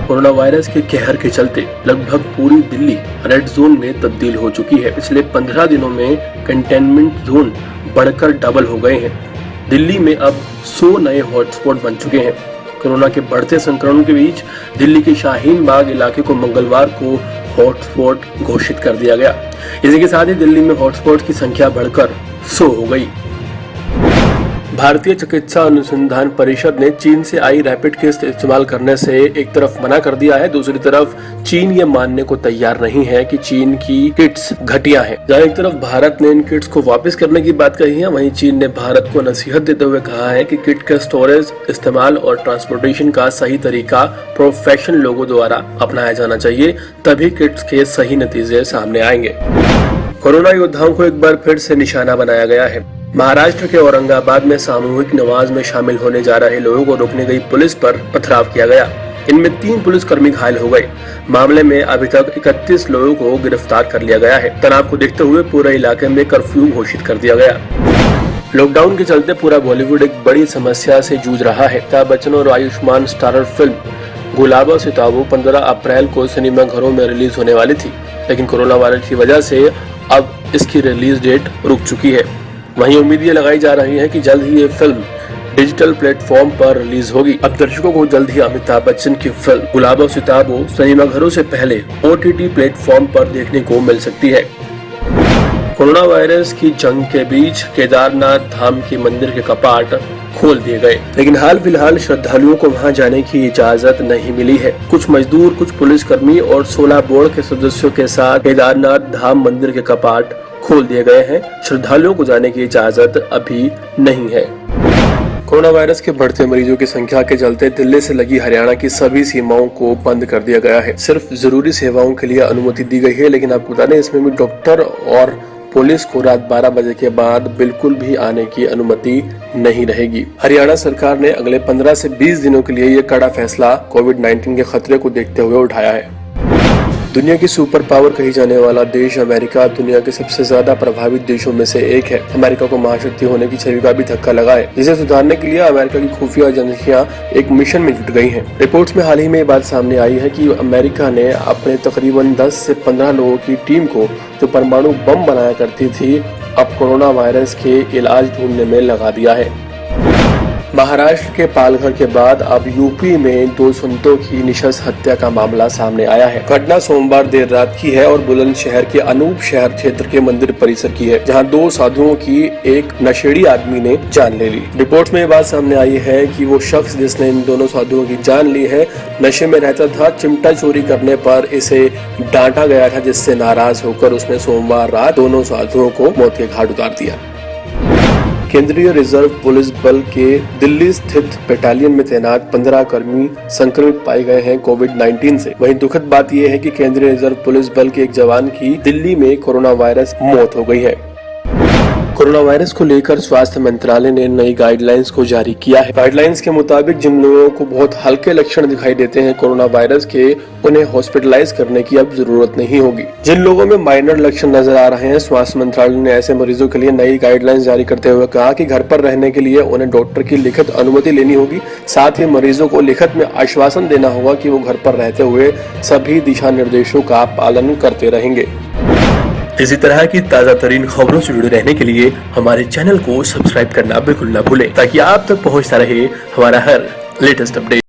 Corona virus के कहर के चलते लगभग पूरी दिल्ली रेड जोन में तब्दील हो चुकी है। पिछले 15 दिनों में कंटेनमेंट जोन बढ़कर डबल हो गए हैं। दिल्ली में अब 100 नए हॉटस्पॉट बन चुके हैं। कोरोना के बढ़ते संक्रमण के बीच दिल्ली के शाहीन बाग इलाके को मंगलवार को हॉटस्पॉट घोषित कर दिया गया। इसी के साथ ही दिल्ली में हॉटस्पॉट की संख्या बढ़कर 100 हो गई। भारतीय चिकित्सा अनुसंधान परिषद ने चीन से आई रैपिड किट इस्तेमाल करने से एक तरफ मना कर दिया है, दूसरी तरफ चीन ये मानने को तैयार नहीं है कि चीन की किट्स घटिया हैं। जहां एक तरफ भारत ने इन किट्स को वापस करने की बात कही है, वहीं चीन ने भारत को नसीहत देते हुए कहा है कि किट के स्टोरेज, इस्तेमाल और ट्रांसपोर्टेशन का सही तरीका प्रोफेशनल लोगों द्वारा अपनाया जाना चाहिए, तभी किट्स के सही नतीजे सामने आएंगे। कोरोना योद्धाओं को एक बार फिर से निशाना बनाया गया है। महाराष्ट्र के औरंगाबाद में सामूहिक नमाज में शामिल होने जा रहे लोगों को रोकने गई पुलिस पर पथराव किया गया। इनमें 3 पुलिसकर्मी घायल हो गए। मामले में अभी तक 31 लोगों को गिरफ्तार कर लिया गया है। तनाव को देखते हुए पूरे इलाके में कर्फ्यू घोषित कर दिया गया। लॉकडाउन के चलते पूरा बॉलीवुड एक बड़ी समस्या से जूझ रहा है। अमिताभ बच्चन और आयुष्मान स्टारर फिल्म गुलाबो सिताबो 15 अप्रैल को सिनेमा घरों में रिलीज होने वाली थी, लेकिन कोरोना वायरस की वजह से अब इसकी रिलीज डेट रुक चुकी है। वहीं उम्मीद ये लगाई जा रही है कि जल्द ही ये फिल्म डिजिटल प्लेटफॉर्म पर रिलीज होगी। अब दर्शकों को जल्द ही अमिताभ बच्चन की फिल्म गुलाबो सिताबो सिनेमा घरों से पहले OTT प्लेटफॉर्म पर देखने को मिल सकती है। कोरोना वायरस की जंग के बीच केदारनाथ धाम के मंदिर के कपाट खोल दिए गए, लेकिन हाल फिलहाल श्रद्धालुओं को वहां जाने की इजाजत नहीं मिली है। कुछ मजदूर, कुछ पुलिसकर्मी और 16 बोर्ड के सदस्यों के साथ केदारनाथ धाम मंदिर के कपाट खोल दिए गए हैं। श्रद्धालुओं को जाने की इजाजत अभी नहीं है। कोरोना वायरस के बढ़ते मरीजों की संख्या के चलते दिल्ली से लगी हरियाणा की सभी सीमाओं को बंद कर दिया गया है। सिर्फ जरूरी सेवाओं के लिए अनुमति दी गई है, लेकिन आपको बता दें इसमें भी डॉक्टर और पुलिस को रात 12 बजे के बाद बिल्कुल भी आने की अनुमति नहीं रहेगी। हरियाणा सरकार ने अगले 15 से 20 दिनों के लिए ये कड़ा फैसला कोविड-19 के खतरे को देखते हुए उठाया है। दुनिया की सुपर पावर कही जाने वाला देश अमेरिका दुनिया के सबसे ज्यादा प्रभावित देशों में से एक है। अमेरिका को महाशक्ति होने की छवि का भी धक्का लगा है, जिसे सुधारने के लिए अमेरिका की खुफिया एजेंसियां एक मिशन में जुट गई हैं। रिपोर्ट्स में हाल ही में ये बात सामने आई है कि अमेरिका ने अपने तकरीबन 10 से 15 लोगों की टीम को, जो परमाणु बम बनाया करती थी, अब कोरोना वायरस के इलाज ढूंढने में लगा दिया है। महाराष्ट्र के पालघर के बाद अब यूपी में 2 संतों की निशस्त्र हत्या का मामला सामने आया है। घटना सोमवार देर रात की है और बुलंदशहर के अनूप शहर क्षेत्र के मंदिर परिसर की है, जहां 2 साधुओं की एक नशेड़ी आदमी ने जान ले ली। रिपोर्ट में ये बात सामने आई है कि वो शख्स जिसने इन दोनों साधुओं की जान ली है, नशे में रहता था। चिमटा चोरी करने पर इसे डांटा गया था, जिससे नाराज होकर उसने सोमवार रात दोनों साधुओं को मौत के घाट उतार दिया। केंद्रीय रिजर्व पुलिस बल के दिल्ली स्थित बटालियन में तैनात 15 कर्मी संक्रमित पाए गए हैं कोविड-19 से। वहीं दुखद बात यह है कि केंद्रीय रिजर्व पुलिस बल के एक जवान की दिल्ली में कोरोना वायरस मौत हो गई है। कोरोना वायरस को लेकर स्वास्थ्य मंत्रालय ने नई गाइडलाइंस को जारी किया है। गाइडलाइंस के मुताबिक जिन लोगों को बहुत हल्के लक्षण दिखाई देते हैं कोरोना वायरस के, उन्हें हॉस्पिटलाइज करने की अब जरूरत नहीं होगी। जिन लोगों में माइनर लक्षण नजर आ रहे हैं, स्वास्थ्य मंत्रालय ने ऐसे मरीजों के लिए नई गाइडलाइंस जारी करते हुए कहा कि घर पर रहने के लिए उन्हें डॉक्टर की लिखित अनुमति लेनी होगी। साथ ही मरीजों को लिखित में आश्वासन देना होगा कि वो घर पर रहते हुए सभी दिशा निर्देशों का पालन करते रहेंगे। इसी तरह की ताज़ा तरीन खबरों से जुड़े रहने के लिए हमारे चैनल को सब्सक्राइब करना बिल्कुल न भूलें, ताकि आप तक पहुंचता रहे हमारा हर लेटेस्ट अपडेट।